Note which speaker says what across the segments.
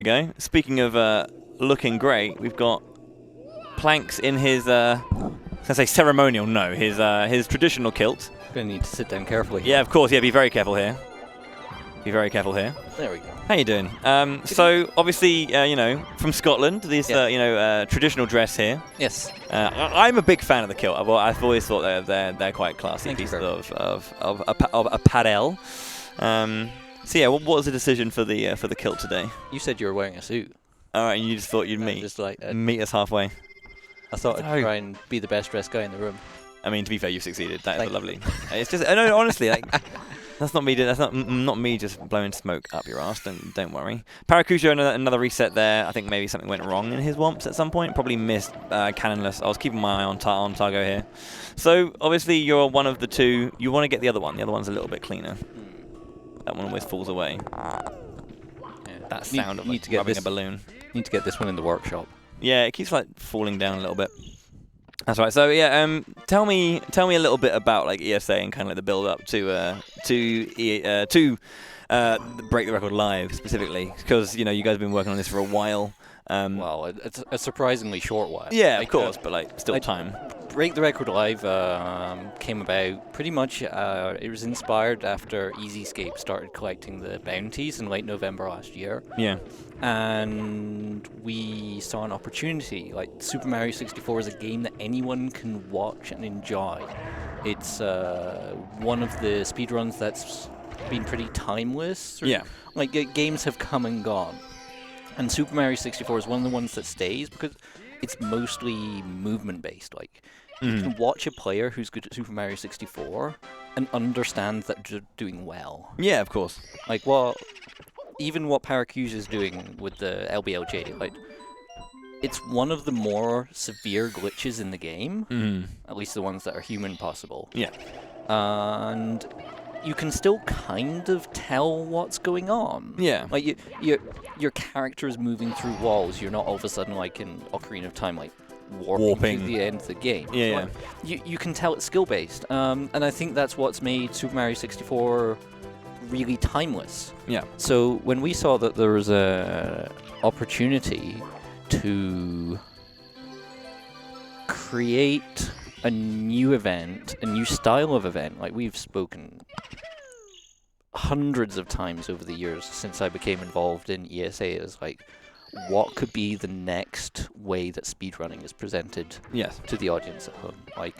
Speaker 1: go. Speaking of looking great, we've got Planks in his, I was going to say ceremonial, no, his traditional kilt.
Speaker 2: Going to need to sit down carefully.
Speaker 1: Yeah, of course, yeah, be very careful here. Be very careful here.
Speaker 2: There we go.
Speaker 1: How you doing? So, obviously, from Scotland, this, traditional dress here.
Speaker 2: Yes.
Speaker 1: I'm a big fan of the kilt. I've always thought they're quite classy pieces of apparel. So yeah, what was the decision for the kilt today?
Speaker 2: You said you were wearing a suit.
Speaker 1: All right, and you just thought you'd meet.
Speaker 2: Just like
Speaker 1: meet us halfway.
Speaker 2: I thought I'd try and be the best dressed guy in the room.
Speaker 1: I mean, to be fair, you succeeded. That is lovely. It's just, no, honestly, like, that's not me. That's not me just blowing smoke up your ass. Don't worry. Paracujo, another reset there. I think maybe something went wrong in his womps at some point. Probably missed cannonless. I was keeping my eye on Targo here. So obviously you're one of the two. You want to get the other one. The other one's a little bit cleaner. That one always falls away. Yeah. That sound of like rubbing a balloon.
Speaker 2: Need to get this one in the workshop.
Speaker 1: Yeah, it keeps like falling down a little bit. That's right. So yeah, tell me a little bit about like ESA and kind of like the build up to Break the Record Live specifically, because you guys have been working on this for a while.
Speaker 2: Well, it's a surprisingly short while.
Speaker 1: Yeah, of course, but like still time.
Speaker 2: Break the Record Live came about pretty much. It was inspired after Easyscape started collecting the bounties in late November last year. Yeah. And we saw an opportunity. Like Super Mario 64 is a game that anyone can watch and enjoy. It's one of the speedruns that's been pretty timeless. Yeah. Like games have come and gone. And Super Mario 64 is one of the ones that stays because it's mostly movement-based. Like, you can watch a player who's good at Super Mario 64 and understand that they're doing well.
Speaker 1: Yeah, of course.
Speaker 2: Like, even what Paracuja is doing with the LBLJ, like, it's one of the more severe glitches in the game, at least the ones that are human possible. Yeah. And you can still kind of tell what's going on. Yeah. Like, your character is moving through walls. You're not all of a sudden, like in Ocarina of Time, like, warping to the end of the game. Yeah, like, you can tell it's skill-based. And I think that's what's made Super Mario 64 really timeless. Yeah. So when we saw that there was a opportunity to create a new event, a new style of event, like we've spoken hundreds of times over the years since I became involved in ESA, is like, what could be the next way that speedrunning is presented to the audience at home? Like,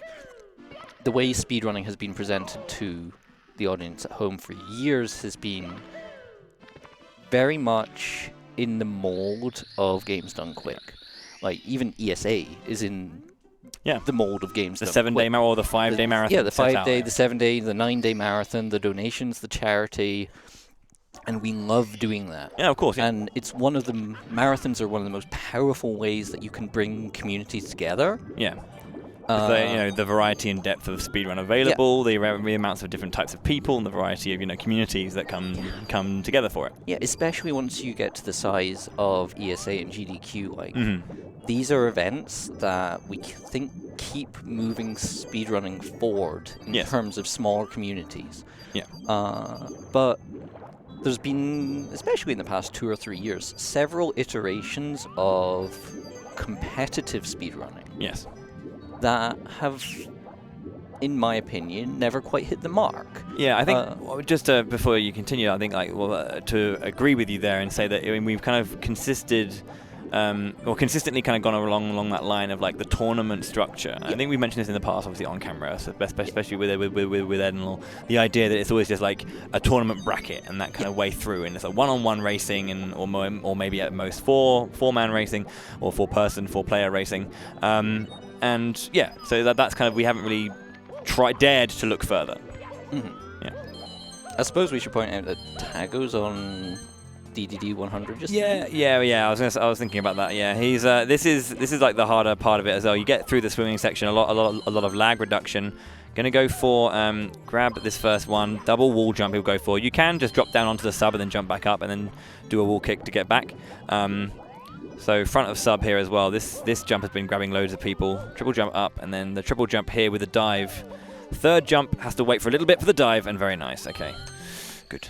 Speaker 2: the way speedrunning has been presented to the audience at home for years has been very much in the mold of games done quick. Like, even ESA is in the mold of games done quick. The 7-day or the 5-day marathon. Yeah, the 5-day, the 7-day, the 9-day marathon, the donations, the charity. And we love doing that. Yeah, of course. Yeah. And it's one of the marathons are one of the most powerful ways that you can bring communities together. Yeah. The variety and depth of speedrun available, the amounts of different types of people, and the variety of communities that come together for it. Yeah, especially once you get to the size of ESA and GDQ, like these are events that we think keep moving speedrunning forward in terms of smaller communities. Yeah. But there's been, especially in the past 2 or 3 years, several iterations of competitive speedrunning. Yes. That have, in my opinion, never quite hit the mark. Yeah, I think, just before you continue, I think to agree with you there and say that we've kind of consistently kind of gone along that line of like the tournament structure. I think we mentioned this in the past, obviously on camera, so especially with Ed and all, the idea that it's always just like a tournament bracket and that kind of way through, and it's a one-on-one racing and or maybe at most four-man racing or four-player racing. And yeah, so that's kind of, we haven't really dared to look further. Yeah. I suppose we should point out that Tago's on DDD 100. Just yeah. I was thinking about that. Yeah, he's this is like the harder part of it as well. You get through the swimming section, a lot of lag reduction. Gonna go for grab this first one, double wall jump. He'll go for. You can just drop down onto the sub and then jump back up and then do a wall kick to get back. So front of sub here as well. This jump has been grabbing loads of people. Triple jump up, and then the triple jump here with a dive. Third jump has to wait for a little bit for the dive, and very nice. Okay, good.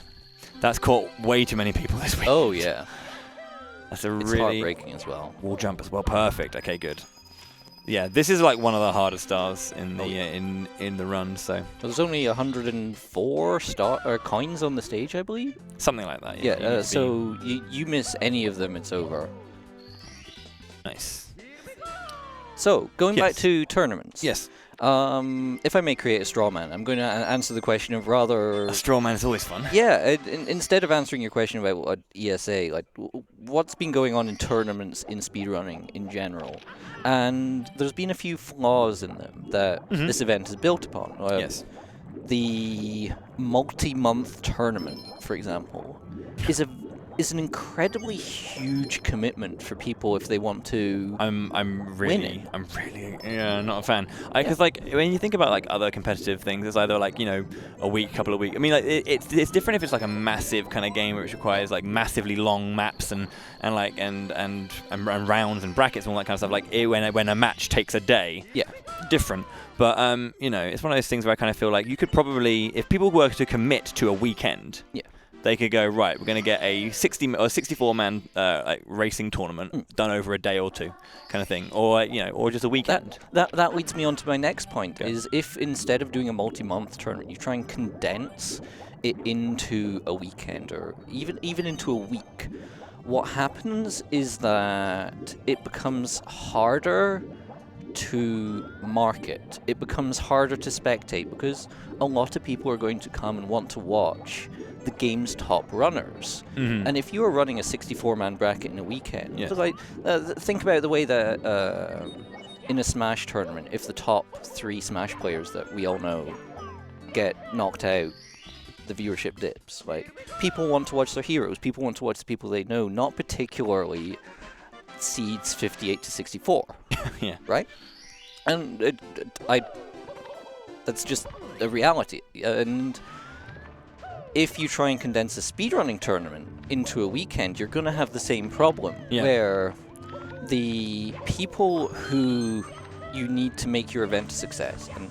Speaker 2: That's caught way too many people this week. Oh yeah.
Speaker 1: That's a
Speaker 2: It's
Speaker 1: really
Speaker 2: heartbreaking as well.
Speaker 1: wall jump as well. Perfect. Okay, good. Yeah, this is like one of the hardest stars in the in the run. So
Speaker 2: there's only 104 coins on the stage, I believe.
Speaker 1: Something like that.
Speaker 2: Yeah. So you miss any of them, it's over.
Speaker 1: Nice.
Speaker 2: So going back to tournaments.
Speaker 1: Yes.
Speaker 2: If I may create a straw man, I'm going to answer the question of rather...
Speaker 1: A straw man is always fun.
Speaker 2: Yeah, instead of answering your question about ESA, like what's been going on in tournaments in speedrunning in general. And there's been a few flaws in them that this event is built upon.
Speaker 1: Yes.
Speaker 2: The multi-month tournament, for example, is an incredibly huge commitment for people if they want to.
Speaker 1: I'm really not a fan. Because like when you think about like other competitive things, it's either like a week, couple of weeks. I mean, like it's different if it's like a massive kind of game which requires like massively long maps and rounds and brackets and all that kind of stuff. Like when a match takes a day. Yeah. Different. But it's one of those things where I kind of feel like you could probably, if people were to commit to a weekend. Yeah. They could go, right, we're going to get a 60 or 64-man like racing tournament done over a day or two kind of thing, or just a weekend.
Speaker 2: That leads me on to my next point, is if instead of doing a multi-month tournament, you try and condense it into a weekend or even into a week, what happens is that it becomes harder to market. It becomes harder to spectate because a lot of people are going to come and want to watch the game's top runners. And if you are running a 64-man bracket in a weekend, think about the way that in a Smash tournament, if the top 3 Smash players that we all know get knocked out, the viewership dips. Like, people want to watch their heroes. People want to watch the people they know, not particularly seeds 58 to 64.
Speaker 1: Yeah.
Speaker 2: Right? And that's just a reality. And if you try and condense a speedrunning tournament into a weekend, you're going to have the same problem, where the people who you need to make your event a success, and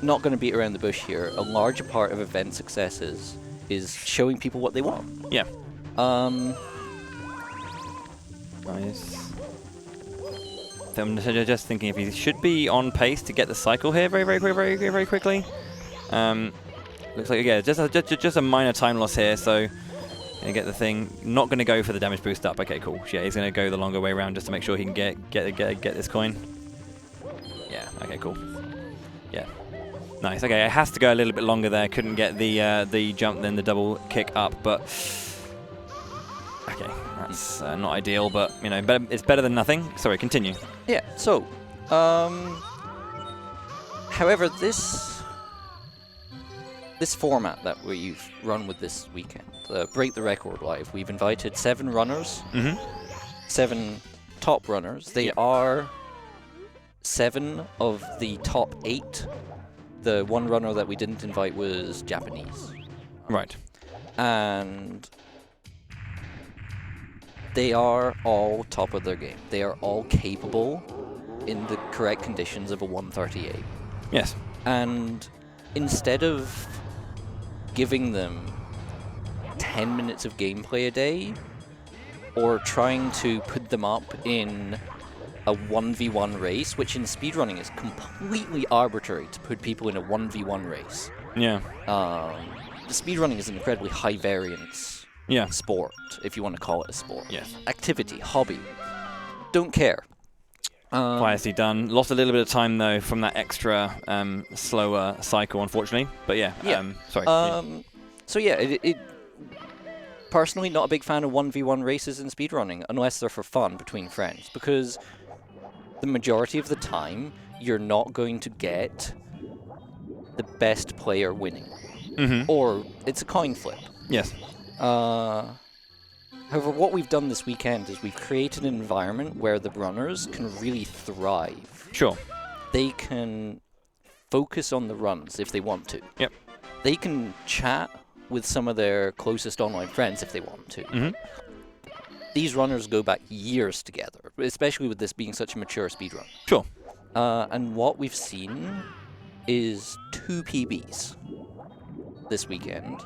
Speaker 2: not going to beat around the bush here, a large part of event successes is showing people what they want.
Speaker 1: Yeah. Nice. So I'm just thinking if he should be on pace to get the cycle here very quickly. Looks like just a minor time loss here, so gonna get the thing. Not gonna go for the damage boost up. Okay, cool. Yeah, he's gonna go the longer way around just to make sure he can get this coin. Yeah. Okay, cool. Yeah. Nice. Okay, it has to go a little bit longer there. Couldn't get the jump, then the double kick up, but okay, that's not ideal. But it's better than nothing. Sorry, continue.
Speaker 2: Yeah. So, however, this format that we've run with this weekend, Break the Record Live, we've invited 7 runners, 7 top runners. They are 7 of the top 8. The one runner that we didn't invite was Japanese.
Speaker 1: Right.
Speaker 2: And they are all top of their game. They are all capable in the correct conditions of a 138.
Speaker 1: Yes.
Speaker 2: And instead of giving them 10 minutes of gameplay a day, or trying to put them up in a 1v1 race, which in speedrunning is completely arbitrary to put people in a 1v1 race.
Speaker 1: Yeah.
Speaker 2: The speedrunning is an incredibly high variance sport, if you want to call it a sport.
Speaker 1: Yes.
Speaker 2: Activity, hobby. Don't care.
Speaker 1: Quietly done. Lost a little bit of time though from that extra slower cycle, unfortunately. But sorry.
Speaker 2: So it personally not a big fan of 1v1 races in speedrunning unless they're for fun between friends, because the majority of the time you're not going to get the best player winning. Or it's a coin flip.
Speaker 1: Yes.
Speaker 2: However, what we've done this weekend is we've created an environment where the runners can really thrive.
Speaker 1: Sure.
Speaker 2: They can focus on the runs if they want to.
Speaker 1: Yep.
Speaker 2: They can chat with some of their closest online friends if they want to. These runners go back years together, especially with this being such a mature speedrun.
Speaker 1: Sure.
Speaker 2: And what we've seen is 2 PBs this weekend.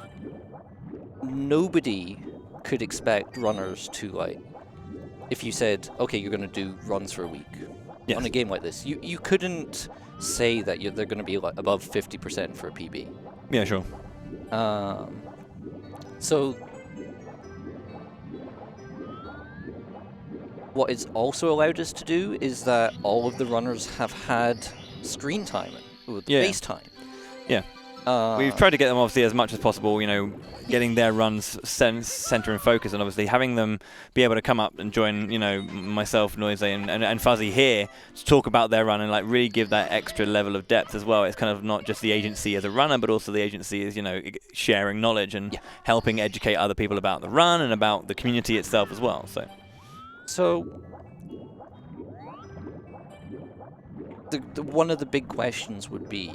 Speaker 2: Nobody could expect runners to if you said, okay, you're going to do runs for a week on a game like this, you couldn't say that they're going to be like above 50% for a PB.
Speaker 1: Yeah, sure.
Speaker 2: So what it's also allowed us to do is that all of the runners have had screen time, face time.
Speaker 1: Yeah. We've tried to get them obviously as much as possible, getting their runs center and focus, and obviously having them be able to come up and join, myself, Noise, and Fuzzy here to talk about their run and like really give that extra level of depth as well. It's kind of not just the agency as a runner, but also the agency is, sharing knowledge and helping educate other people about the run and about the community itself as well.
Speaker 2: So one of the big questions would be,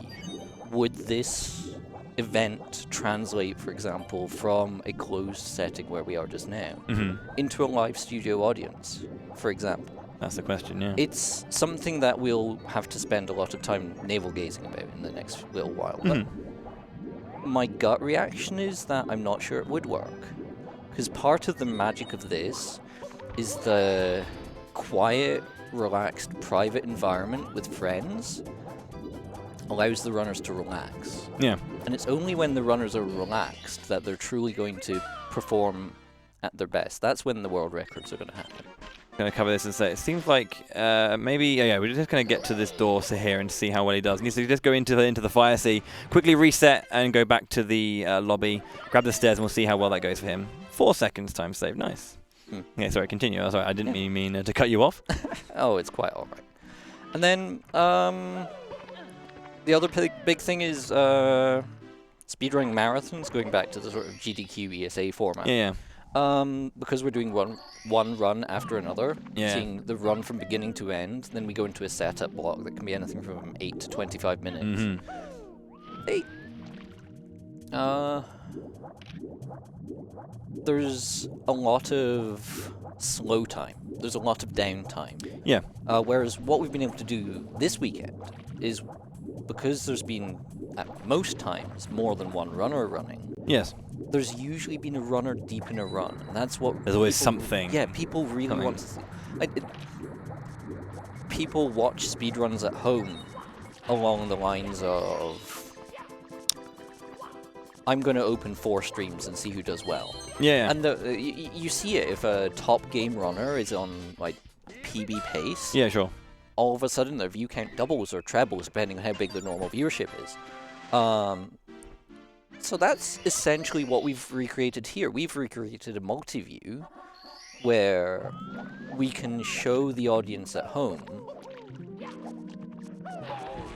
Speaker 2: would this event translate, for example, from a closed setting where we are just now into a live studio audience, for example?
Speaker 1: That's the question, yeah.
Speaker 2: It's something that we'll have to spend a lot of time navel-gazing about in the next little while. But my gut reaction is that I'm not sure it would work. Because part of the magic of this is the quiet, relaxed, private environment with friends allows the runners to relax.
Speaker 1: Yeah.
Speaker 2: And it's only when the runners are relaxed that they're truly going to perform at their best. That's when the world records are going to happen.
Speaker 1: Going to cover this and say, it seems like maybe, we're just going to get to this door here and see how well he does. He needs to just go into the fire sea, quickly reset and go back to the lobby, grab the stairs, and we'll see how well that goes for him. 4 seconds time save, nice. Yeah, sorry, continue. Sorry, I didn't mean to cut you off.
Speaker 2: Oh, it's quite all right. And then the other big thing is speedrunning marathons, going back to the sort of GDQ ESA format.
Speaker 1: Yeah.
Speaker 2: Because we're doing one run after another, seeing the run from beginning to end, then we go into a setup block that can be anything from 8 to 25 minutes. There's a lot of slow time. There's a lot of downtime.
Speaker 1: Yeah.
Speaker 2: Whereas what we've been able to do this weekend is, because there's been, at most times, more than one runner running.
Speaker 1: Yes.
Speaker 2: There's usually been a runner deep in a run, and that's what...
Speaker 1: There's always something.
Speaker 2: Yeah, people really want to see... people watch speedruns at home along the lines of... I'm going to open 4 streams and see who does well.
Speaker 1: Yeah.
Speaker 2: And you see it if a top game runner is on, like, PB pace.
Speaker 1: Yeah, sure.
Speaker 2: All of a sudden their view count doubles or trebles depending on how big the normal viewership is. So that's essentially what we've recreated here. We've recreated a multi-view where we can show the audience at home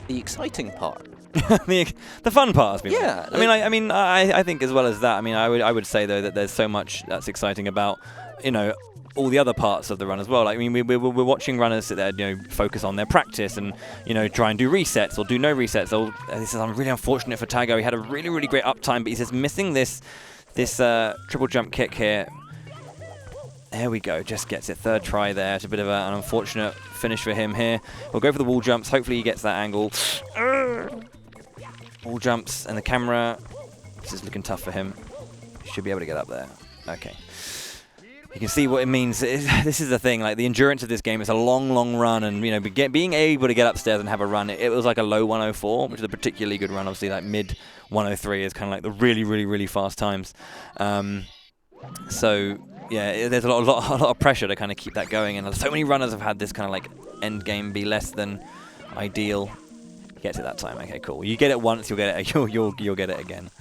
Speaker 2: the exciting part.
Speaker 1: the fun part.
Speaker 2: Yeah.
Speaker 1: I think as well as that. I would say though that there's so much that's exciting about all the other parts of the run as well. Like, we're watching runners sit there, focus on their practice and, try and do resets or do no resets. This is really unfortunate for Tago. He had a really, really great uptime, but he's just missing this triple jump kick here. There we go. Just gets it. 3rd try there. It's a bit of an unfortunate finish for him here. We'll go for the wall jumps. Hopefully he gets that angle. Wall jumps and the camera. This is looking tough for him. Should be able to get up there. Okay. You can see what it means. This is the thing, like the endurance of this game is a long, long run, and being able to get upstairs and have a run. It was like a low 104, which is a particularly good run. Obviously, like mid 103 is kind of like the really, really, really fast times. So yeah, there's a lot of pressure to kind of keep that going, and so many runners have had this kind of like end game be less than ideal. Gets it that time. Okay, cool. You get it once, you'll get it. You'll get it again.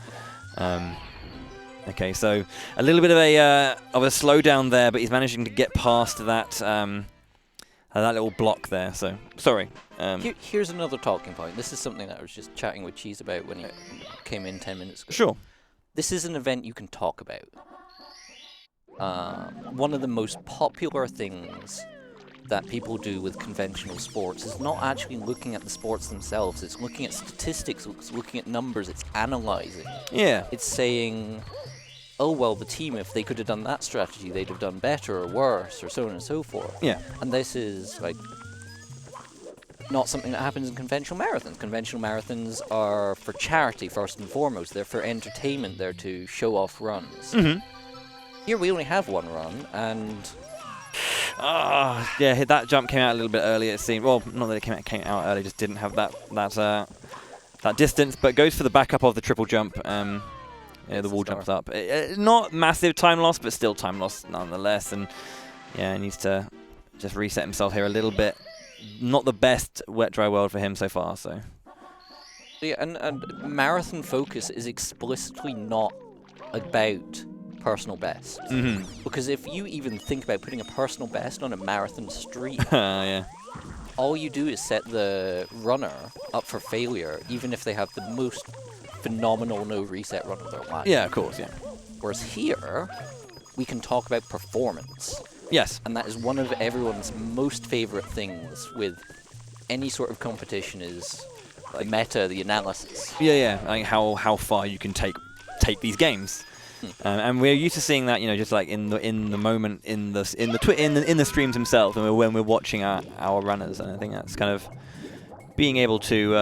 Speaker 1: Okay, so a little bit of a slowdown there, but he's managing to get past that that little block there. So sorry.
Speaker 2: Here's another talking point. This is something that I was just chatting with Cheese about when he came in 10 minutes ago.
Speaker 1: Sure.
Speaker 2: This is an event you can talk about. One of the most popular things that people do with conventional sports is not actually looking at the sports themselves. It's looking at statistics, it's looking at numbers, it's analyzing.
Speaker 1: Yeah.
Speaker 2: It's saying, oh, well, the team, if they could have done that strategy, they'd have done better or worse, or so on and so forth.
Speaker 1: Yeah.
Speaker 2: And this is, like, not something that happens in conventional marathons. Conventional marathons are for charity, first and foremost. They're for entertainment. They're to show off runs.
Speaker 1: Mm-hmm.
Speaker 2: Here we only have one run, and...
Speaker 1: Yeah, that jump came out a little bit early, it seemed. Well, not that it came out early, just didn't have that distance, but goes for the backup of the triple jump. Yeah, the wall jumps up. Not massive time loss, but still time loss nonetheless. And yeah, he needs to just reset himself here a little bit. Not the best wet dry world for him so far. So
Speaker 2: yeah, and marathon focus is explicitly not about personal best. Because if you even think about putting a personal best on a marathon streak,
Speaker 1: yeah.
Speaker 2: all you do is set the runner up for failure, even if they have the most phenomenal no reset run of their life.
Speaker 1: Yeah, of course, yeah.
Speaker 2: Whereas here, we can talk about performance.
Speaker 1: Yes.
Speaker 2: And that is one of everyone's most favorite things with any sort of competition is the meta, the analysis.
Speaker 1: Yeah. Like how far you can take these games. And we're used to seeing that, just like in the moment in the streams themselves, and when we're watching our runners, and I think that's kind of being able to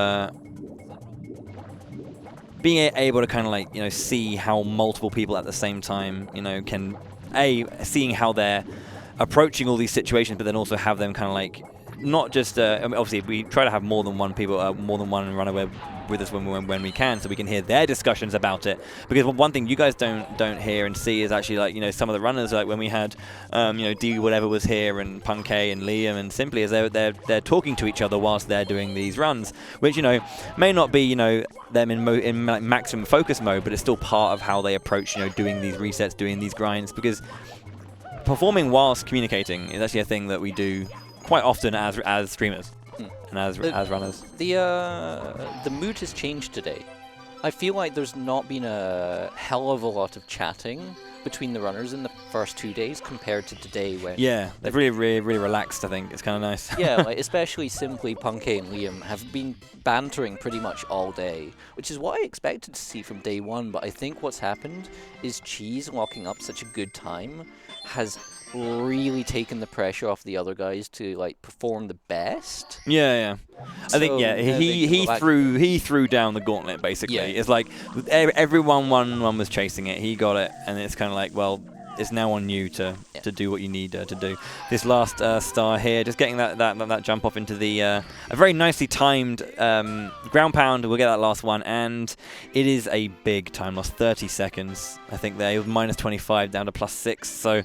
Speaker 1: kind of like see how multiple people at the same time can seeing how they're approaching all these situations, but then also have them kind of like not just obviously we try to have more than one runner with us when we can, so we can hear their discussions about it. Because one thing you guys don't hear and see is actually like some of the runners, like when we had D whatever was here and Punkay and Liam and Simply, as they're talking to each other whilst they're doing these runs, which may not be them in like maximum focus mode, but it's still part of how they approach doing these resets, doing these grinds, because performing whilst communicating is actually a thing that we do quite often as streamers and as runners.
Speaker 2: The mood has changed today. I feel like there's not been a hell of a lot of chatting between the runners in the first 2 days compared to today, when
Speaker 1: they've really relaxed. I think it's kind of nice.
Speaker 2: Yeah, like especially Simply, Punkay and Liam have been bantering pretty much all day, which is what I expected to see from day one. But I think what's happened is Cheese locking up such a good time has really taken the pressure off the other guys to like perform the best.
Speaker 1: Yeah. I think he threw down the gauntlet basically. Yeah. It's like everyone was chasing it. He got it, and it's kind of like, well, it's now on you to do what you need to do. This last star here, just getting that jump off into the a very nicely timed ground pound. We'll get that last one, and it is a big time loss, 30 seconds. I think there, it was minus 25 down to plus 6. So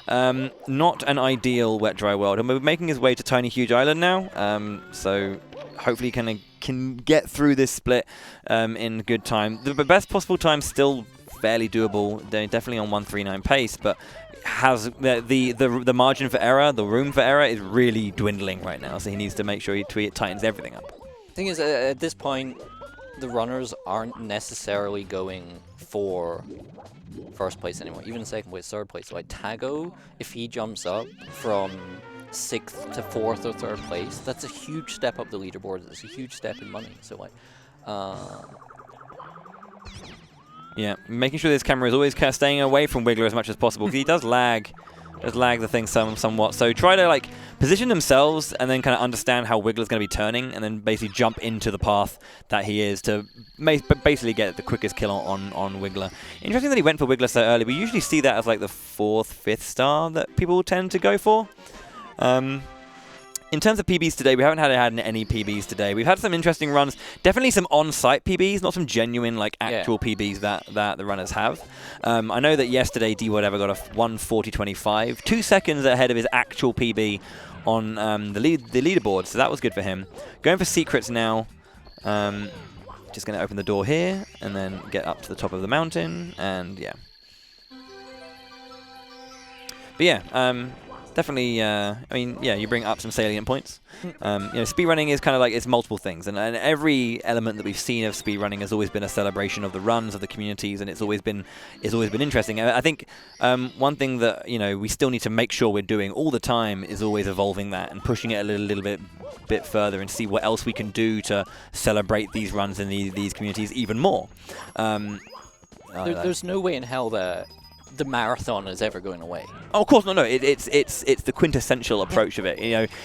Speaker 1: not an ideal wet dry world, and we're making his way to Tiny Huge Island now. So hopefully can get through this split in good time. The best possible time still fairly doable. They're definitely on 1:39 pace, but has the margin for error, the room for error is really dwindling right now. So he needs to make sure he tightens everything up.
Speaker 2: The thing is, at this point, the runners aren't necessarily going for first place anymore, even second place, third place. So like Tago, if he jumps up from 6th to 4th or 3rd place, that's a huge step up the leaderboard. It's a huge step in money. So like,
Speaker 1: yeah, making sure this camera is always kind of staying away from Wiggler as much as possible, because he does lag the thing somewhat. So try to like position themselves and then kind of understand how Wiggler's going to be turning, and then basically jump into the path that he is to basically get the quickest kill on Wiggler. Interesting that he went for Wiggler so early. We usually see that as like the 4th, 5th star that people tend to go for. In terms of PBs today, we haven't had any PBs today. We've had some interesting runs. Definitely some on-site PBs, not some genuine, like, actual PBs that the runners have. I know that yesterday, D-Whatever got a 1:40.25, 2 seconds ahead of his actual PB on the leaderboard, so that was good for him. Going for secrets now. Just going to open the door here, and then get up to the top of the mountain, and yeah. But yeah, definitely, I mean, yeah, you bring up some salient points. Speedrunning is kind of like, it's multiple things, and every element that we've seen of speedrunning has always been a celebration of the runs, of the communities, and it's always been interesting. I think one thing that we still need to make sure we're doing all the time is always evolving that and pushing it a little bit further, and see what else we can do to celebrate these runs and these communities even more.
Speaker 2: There's no way in hell that the marathon is ever going away.
Speaker 1: Oh, of course, no. It's the quintessential approach of it.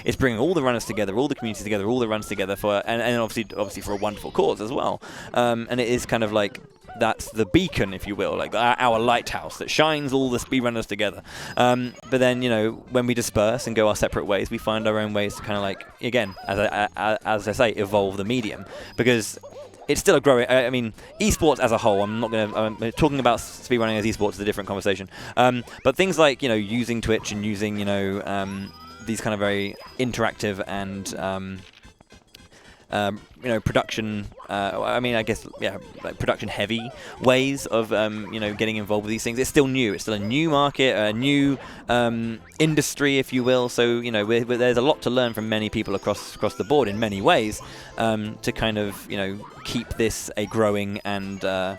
Speaker 1: It's bringing all the runners together, all the communities together, all the runs together for, and obviously for a wonderful cause as well. And it is kind of like, that's the beacon, if you will, like our lighthouse that shines all the speedrunners together. But then, you know, when we disperse and go our separate ways, we find our own ways to kind of like, again, as I say, evolve the medium, because it's still a growing. I mean, esports as a whole. I'm not going to. Talking about speedrunning as esports is a different conversation. But things like, you know, using Twitch and using, you know, these kind of very interactive and you know, production. I mean, I guess, yeah, like production-heavy ways of you know, getting involved with these things. It's still new. It's still a new market, a new industry, if you will. So, you know, there's a lot to learn from many people across the board in many ways to kind of, you know, keep this a growing and a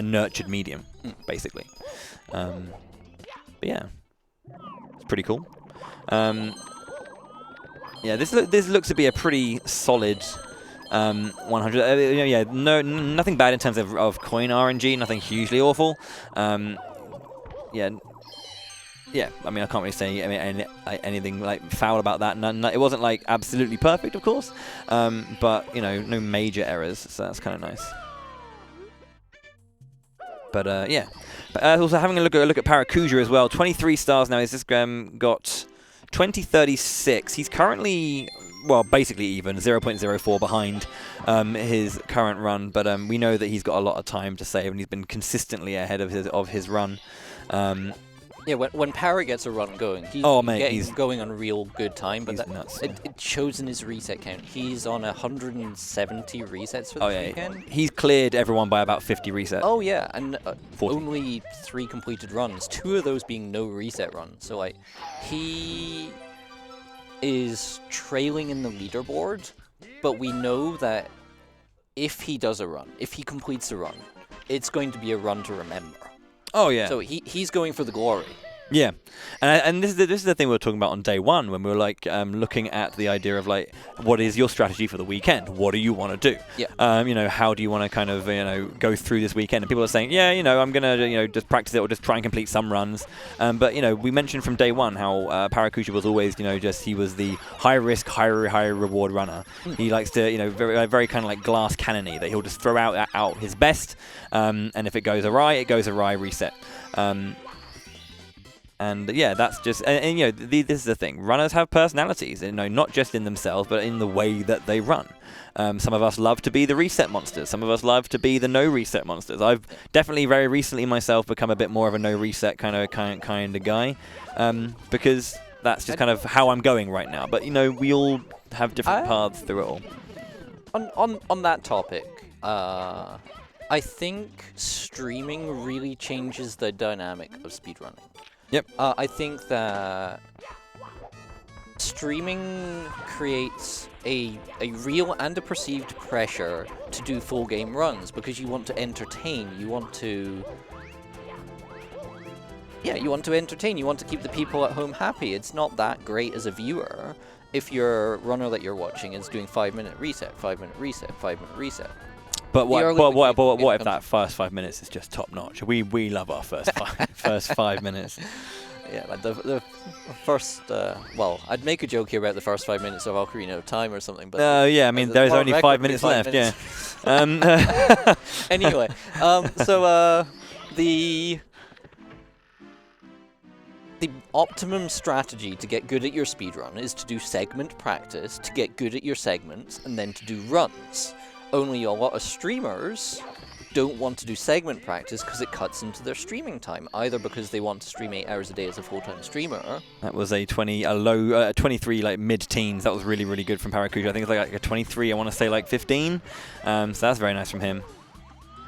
Speaker 1: nurtured medium, basically. But yeah, it's pretty cool. Yeah, this looks to be a pretty solid 100. Yeah, nothing bad in terms of coin RNG, nothing hugely awful. Yeah. I mean, I can't really say anything like foul about that. It wasn't like absolutely perfect, of course, but you know, no major errors, so that's kind of nice. But yeah, also having a look at Paracuja as well. 23 stars now. He's just got 2036. He's currently, well, basically even 0.04 behind his current run, but we know that he's got a lot of time to save, and he's been consistently ahead of his run.
Speaker 2: Yeah, when Para gets a run going, he's going on real good time, but it shows in his reset count. He's on 170 resets for this weekend.
Speaker 1: He's cleared everyone by about 50 resets.
Speaker 2: Oh yeah, and only 3 completed runs, 2 of those being no reset runs. So like, he is trailing in the leaderboard, but we know that if he does a run, if he completes a run, it's going to be a run to remember.
Speaker 1: Oh yeah.
Speaker 2: So he's going for the glory.
Speaker 1: Yeah, and this is the thing we were talking about on day one when we were like looking at the idea of like, what is your strategy for the weekend? What do you want to do?
Speaker 2: Yeah.
Speaker 1: You know, how do you want to kind of, you know, go through this weekend? And people are saying, yeah, you know, I'm gonna, you know, just practice it or just try and complete some runs. But you know, we mentioned from day one how Paracuja was always, you know, he was the high risk, high reward runner. He likes to, you know, very kind of like glass cannony, that he'll just throw out his best, and if it goes awry, it goes awry, reset. And yeah, that's just, and you know, this is the thing. Runners have personalities, you know, not just in themselves, but in the way that they run. Some of us love to be the reset monsters. Some of us love to be the no reset monsters. I've definitely very recently myself become a bit more of a no reset kind of guy, because that's just kind of how I'm going right now. But you know, we all have different paths through it all.
Speaker 2: On that topic, I think streaming really changes the dynamic of speedrunning.
Speaker 1: Yep.
Speaker 2: I think that streaming creates a real and a perceived pressure to do full game runs, because you want to entertain, you want to entertain, you want to keep the people at home happy. It's not that great as a viewer if your runner that you're watching is doing 5-minute reset, 5-minute reset, 5-minute reset.
Speaker 1: But what if that first 5 minutes is just top notch? We love our first 5 minutes.
Speaker 2: Yeah, like the first. Well, I'd make a joke here about the first 5 minutes of Ocarina of Time or something, but
Speaker 1: yeah, I mean there's only 5 minutes left. Yeah.
Speaker 2: Anyway, so the optimum strategy to get good at your speedrun is to do segment practice, to get good at your segments, and then to do runs. Only a lot of streamers don't want to do segment practice because it cuts into their streaming time, either because they want to stream 8 hours a day as a full-time streamer.
Speaker 1: That was a 23, like mid-teens. That was really, really good from Paracuja. I think it's like a 23, I want to say like 15. So that's very nice from him.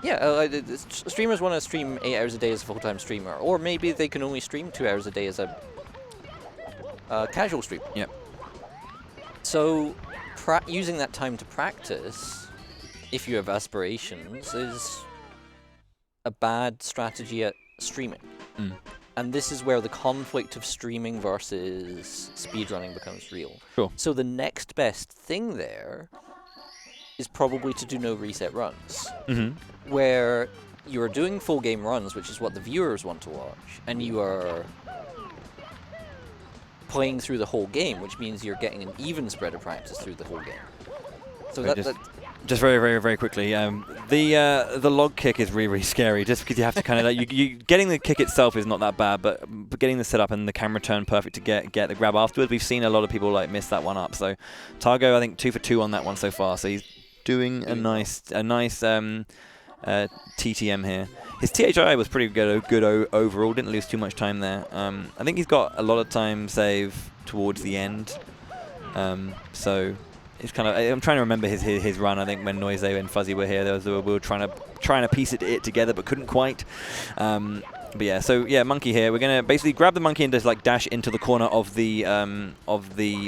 Speaker 2: Yeah, streamers want to stream 8 hours a day as a full-time streamer, or maybe they can only stream 2 hours a day as a casual streamer.
Speaker 1: Yep.
Speaker 2: So using that time to practice, if you have aspirations, is a bad strategy at streaming. And this is where the conflict of streaming versus speedrunning becomes real.
Speaker 1: Sure.
Speaker 2: So the next best thing there is probably to do no reset runs, where you're doing full game runs, which is what the viewers want to watch, and you are playing through the whole game, which means you're getting an even spread of practice through the whole game. So
Speaker 1: Just very quickly. The log kick is really scary, just because you have to kind of like you getting the kick itself is not that bad, but getting the setup and the camera turn perfect to get the grab afterwards. We've seen a lot of people like miss that one up. So Targo, I think 2 for 2 on that one so far. So he's doing a nice TTM here. His THI was pretty good overall. Didn't lose too much time there. I think he's got a lot of time save towards the end. So. It's kind of. I'm trying to remember his run. I think when Noise and Fuzzy were here, we were trying to piece it together, but couldn't quite. But yeah, so yeah, monkey here. We're gonna basically grab the monkey and just like dash into the corner of the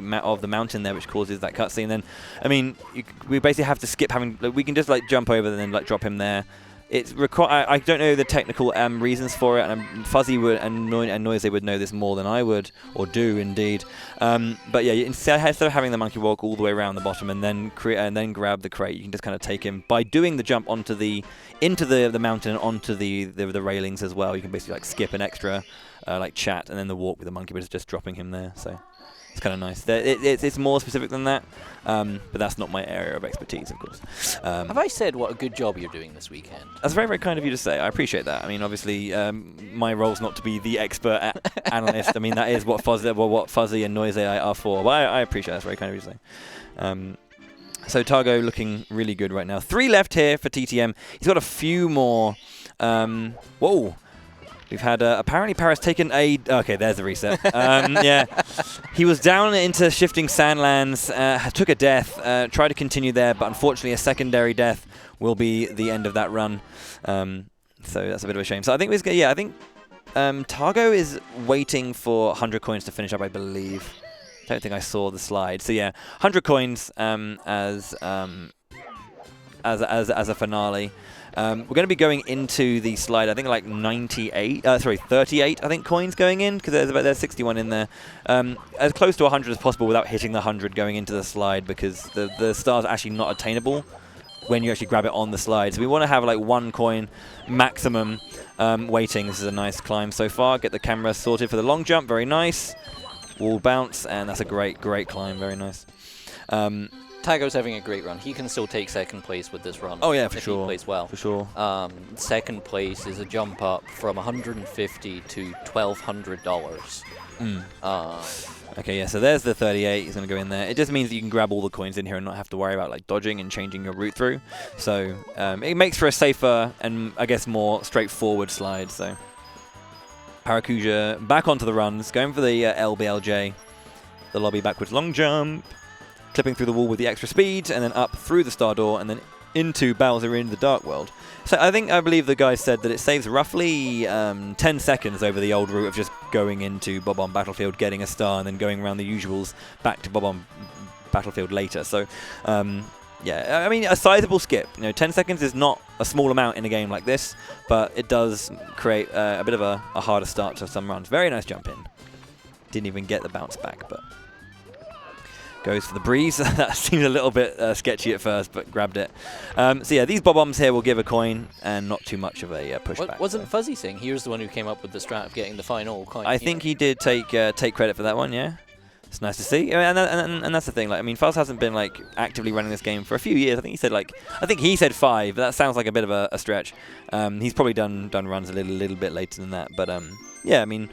Speaker 1: mountain there, which causes that cutscene. Then, I mean, we basically have to skip having. We can just like jump over and then like drop him there. It's I don't know the technical reasons for it, and Fuzzy would and Noise would know this more than I would, or do indeed. But yeah, instead of having the monkey walk all the way around the bottom and then grab the crate, you can just kind of take him by doing the jump into the mountain and onto the railings as well. You can basically like skip an extra like chat and then the walk with the monkey, but it's just dropping him there. So. It's kind of nice. It's more specific than that, but that's not my area of expertise, of course.
Speaker 2: Have I said what a good job you're doing this weekend?
Speaker 1: That's very kind of you to say. I appreciate that. I mean, obviously, my role's not to be the expert analyst. I mean, that is what Fuzzy and Noise are for. But I appreciate that. That's very kind of you to say. So Targo looking really good right now. 3 left here for TTM. He's got a few more. Whoa. We've had, apparently Paris taken a... Okay, there's the reset. Yeah. He was down into shifting sandlands, took a death, tried to continue there, but unfortunately a secondary death will be the end of that run. So that's a bit of a shame. So I think Targo is waiting for 100 coins to finish up, I believe. Don't think I saw the slide. So yeah, 100 coins as a finale. We're going to be going into the slide, I think like 38, I think, coins going in, because there's 61 in there. As close to 100 as possible without hitting the 100 going into the slide, because the stars are actually not attainable when you actually grab it on the slide. So we want to have like 1 coin maximum waiting. This is a nice climb so far. Get the camera sorted for the long jump, very nice. Wall bounce, and that's a great climb, very nice.
Speaker 2: Tago's having a great run. He can still take second place with this run.
Speaker 1: Oh yeah, for
Speaker 2: if
Speaker 1: sure.
Speaker 2: He plays well.
Speaker 1: For sure.
Speaker 2: Second place is a jump up from $150 to $1,200.
Speaker 1: Okay, yeah. So there's the 38. He's going to go in there. It just means that you can grab all the coins in here and not have to worry about like dodging and changing your route through. So it makes for a safer and I guess more straightforward slide. So Paracuja back onto the runs, going for the LBLJ, the lobby backwards long jump. Clipping through the wall with the extra speed, and then up through the star door, and then into Bowser in the Dark World. So I believe the guy said that it saves roughly 10 seconds over the old route of just going into Bob-omb Battlefield, getting a star, and then going around the usuals back to Bob-omb Battlefield later. So yeah, I mean, a sizable skip. 10 seconds is not a small amount in a game like this, but it does create a bit of a harder start to some runs. Very nice jump in. Didn't even get the bounce back, but... Goes for the breeze. That seemed a little bit sketchy at first, but grabbed it. So yeah, these bob-ombs here will give a coin and not too much of a pushback.
Speaker 2: Wasn't Fuzzy saying he was the one who came up with the strat of getting the final coin?
Speaker 1: I think he did take credit for that one, yeah. It's nice to see. And that's the thing. Like, I mean, Fuzz hasn't been like actively running this game for a few years. I think he said 5, but that sounds like a bit of a stretch. He's probably done runs a little bit later than that. But yeah, I mean...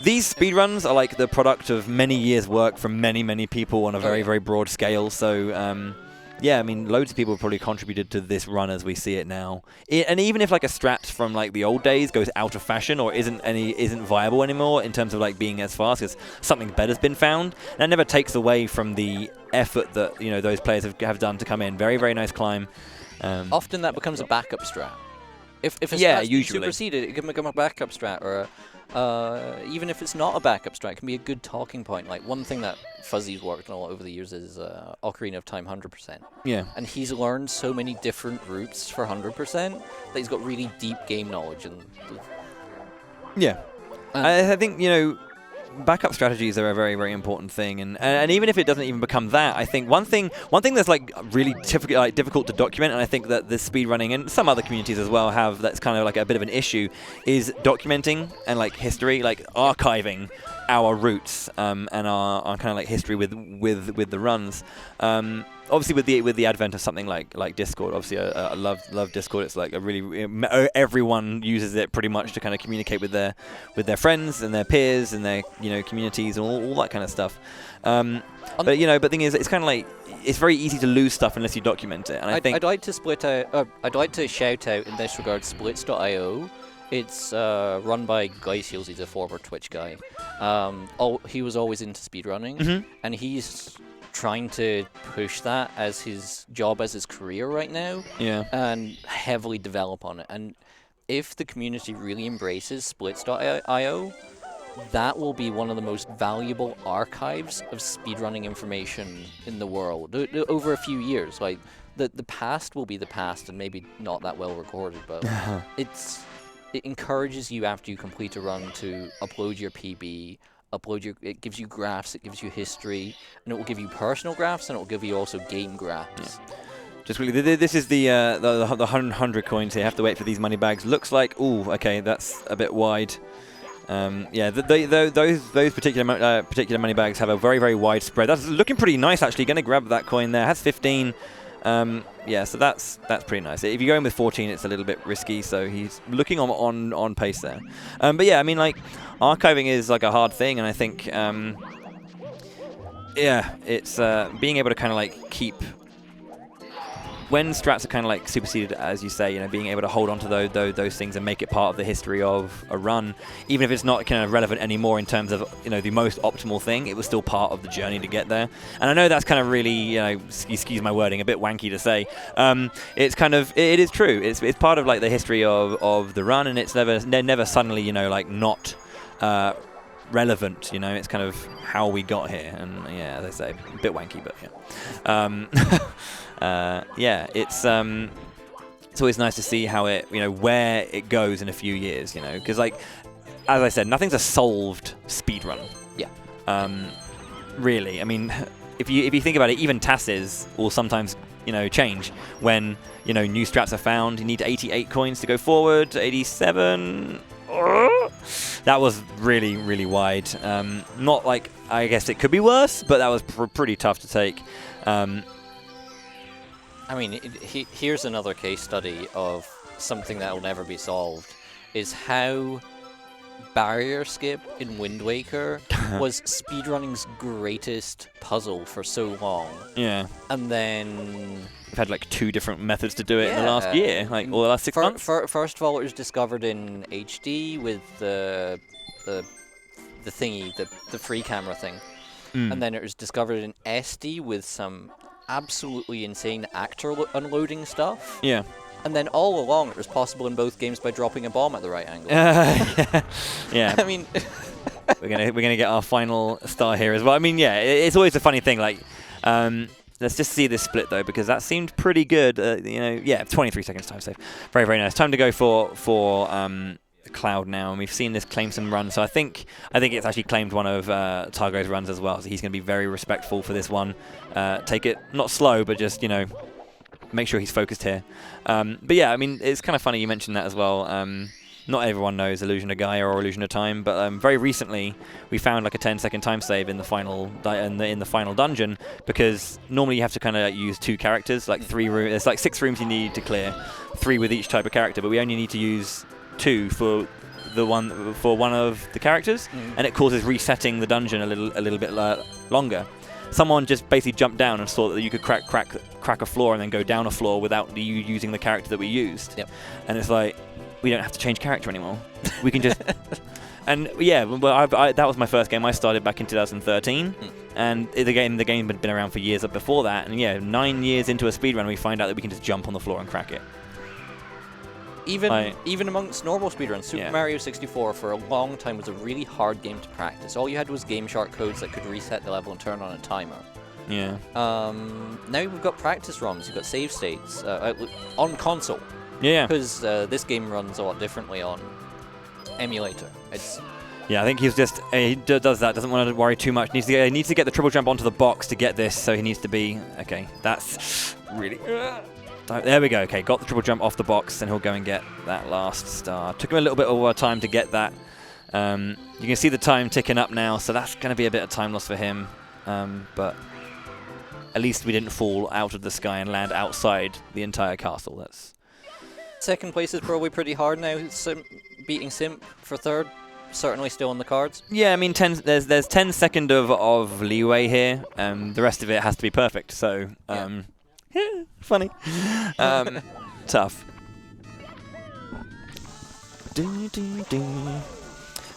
Speaker 1: These speedruns are like the product of many years' work from many people on a very broad scale. So, yeah, I mean, loads of people have probably contributed to this run as we see it now. And even if like a strat from like the old days goes out of fashion or isn't viable anymore in terms of like being as fast, because something better's been found, that never takes away from the effort that those players have done to come in. Very nice climb.
Speaker 2: Often that becomes a backup strat. If a
Speaker 1: strat's
Speaker 2: usually superseded, it can become a backup strat, or even if it's not a backup strat, it can be a good talking point. Like one thing that Fuzzy's worked on a lot over the years is Ocarina of Time 100%.
Speaker 1: Yeah.
Speaker 2: And he's learned so many different routes for 100% that he's got really deep game knowledge.
Speaker 1: Yeah. I think, backup strategies are a very important thing, and even if it doesn't even become that, I think one thing that's like really difficult to document, and I think that the speedrunning and some other communities as well have, that's kind of like a bit of an issue, is documenting and like history, like archiving our roots and our kind of like history with the runs. Obviously, with the advent of something like Discord, obviously I love Discord. It's like a really everyone uses it pretty much to kind of communicate with their friends and their peers and their communities and all that kind of stuff. But the thing is, it's kind of like it's very easy to lose stuff unless you document it. And
Speaker 2: I'd like to shout out in this regard Splits.io. It's run by Guy Seals. He's a former Twitch guy. He was always into speedrunning, and he's trying to push that as his job, as his career right now, and heavily develop on it. And if the community really embraces Splits.io, that will be one of the most valuable archives of speedrunning information in the world over a few years. Like the past will be the past, and maybe not that well recorded, but it encourages you after you complete a run to upload your PB. It gives you graphs, it gives you history, and it will give you personal graphs, and it will give you also game graphs.
Speaker 1: Yeah. Just really, this is the 100 coins here. You have to wait for these money bags. Looks like, ooh, okay, that's a bit wide. Those particular money bags have a very, very wide spread. That's looking pretty nice, actually. Going to grab that coin there. Has 15. So that's pretty nice. If you go in with 14, it's a little bit risky. So he's looking on pace there. But yeah, I mean, like, archiving is like a hard thing, and I think it's being able to kind of like keep. When strats are kind of like superseded, as you say, being able to hold on to those things and make it part of the history of a run, even if it's not kind of relevant anymore in terms of the most optimal thing, it was still part of the journey to get there. And I know that's kind of really, excuse my wording, a bit wanky to say. It's kind of, it is true. It's part of like the history of the run, and it's never suddenly not relevant. It's kind of how we got here, and as I say, a bit wanky, but it's always nice to see how it, where it goes in a few years, because like, as I said, nothing's a solved speedrun. Yeah. Really, I mean, if you think about it, even TASes will sometimes, change when, new strats are found. You need 88 coins to go forward, 87. That was really, really wide. Not like, I guess it could be worse, but that was pretty tough to take.
Speaker 2: I mean, here's another case study of something that will never be solved, is how barrier skip in Wind Waker was speedrunning's greatest puzzle for so long. Yeah. And then
Speaker 1: we've had like 2 different methods to do it in the last year, like, or the last 6 months.
Speaker 2: First of all, it was discovered in HD with the thingy, the free camera thing. And then it was discovered in SD with some absolutely insane actor unloading stuff. Yeah. And then all along it was possible in both games by dropping a bomb at the right angle.
Speaker 1: Yeah.
Speaker 2: I mean,
Speaker 1: we're gonna get our final star here as well. I mean, it's always a funny thing. Like, let's just see this split though, because that seemed pretty good. 23 seconds time save. Very, very nice. Time to go for Cloud now, and we've seen this claim some runs. So I think it's actually claimed one of Targo's runs as well. So he's going to be very respectful for this one. Take it not slow, but just make sure he's focused here. But yeah, I mean, it's kind of funny you mentioned that as well. Not everyone knows Illusion of Gaia or Illusion of Time, but very recently we found like a 10-second time save in the final in the final dungeon, because normally you have to kind of use 2 characters, like 3 rooms. There's like 6 rooms you need to clear, 3 with each type of character, but we only need to use 2 for one of the characters, and it causes resetting the dungeon a little bit longer. Someone just basically jumped down and saw that you could crack a floor and then go down a floor without you using the character that we used. Yep. And it's like, we don't have to change character anymore. We can just and that was my first game. I started back in 2013, and the game had been around for years before that. And 9 years into a speedrun, we find out that we can just jump on the floor and crack it.
Speaker 2: Even amongst normal speedruns, Super Mario 64 for a long time was a really hard game to practice. All you had was Game Shark codes that could reset the level and turn on a timer. Yeah. Now we've got practice ROMs, you've got save states on console. Yeah. Because this game runs a lot differently on emulator.
Speaker 1: Yeah, I think he does that. Doesn't want to worry too much. Needs to get the triple jump onto the box to get this. So he needs to be okay. That's really. There we go. Okay, got the triple jump off the box, and he'll go and get that last star. Took him a little bit of time to get that You can see the time ticking up now, so that's going to be a bit of time loss for him. But at least we didn't fall out of the sky and land outside the entire castle. That's
Speaker 2: second place is probably pretty hard now. Beating Simp for third, certainly still on the cards.
Speaker 1: Yeah, I mean, there's 10 seconds of leeway here. The rest of it has to be perfect. So, funny, tough.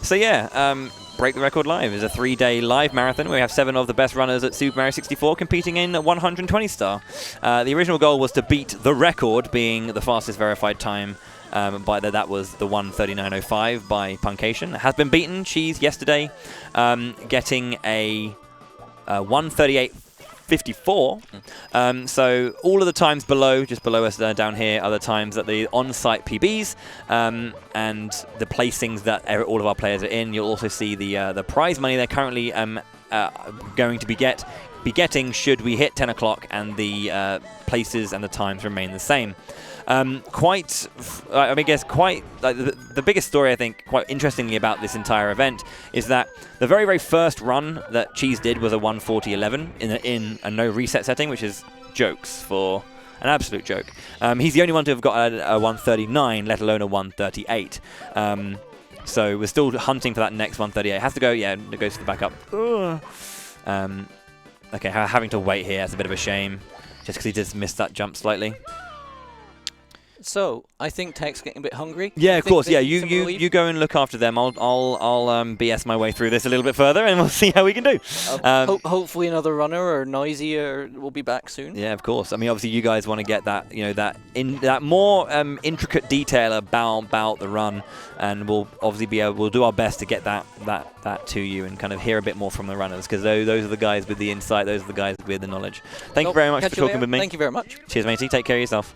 Speaker 1: So yeah, Break the Record Live is a 3-day live marathon. We have 7 of the best runners at Super Mario 64 competing in 120 star. The original goal was to beat the record, being the fastest verified time. That was the 1:39.05 by Puncation. It has been beaten. Cheese yesterday, getting a 1:38.54. So all of the times below, just below us down here, are the times that the on-site PBs and the placings that all of our players are in. You'll also see the prize money they're currently going to be getting should we hit 10 o'clock and the places and the times remain the same. The biggest story, I think, quite interestingly about this entire event is that the very, very first run that Cheese did was a 1:40.11 in a no reset setting, which is jokes for an absolute joke. He's the only one to have got a 1:39, let alone a 1:38. So we're still hunting for that next 1:38. Has to go, it goes to the backup. Okay, having to wait here, that's a bit of a shame, just because he just missed that jump slightly.
Speaker 2: So I think Tech's getting a bit hungry.
Speaker 1: Yeah, of course. Yeah, you go and look after them. I'll BS my way through this a little bit further, and we'll see how we can do.
Speaker 2: Hopefully, another runner or Noisy will be back soon.
Speaker 1: Yeah, of course. I mean, obviously, you guys want to get that, that more intricate detail about the run, and we'll obviously we'll do our best to get that to you and kind of hear a bit more from the runners, because those are the guys with the insight. Those are the guys with the knowledge. Thank you very much for talking with me.
Speaker 2: Thank you very much.
Speaker 1: Cheers, matey. Take care of yourself.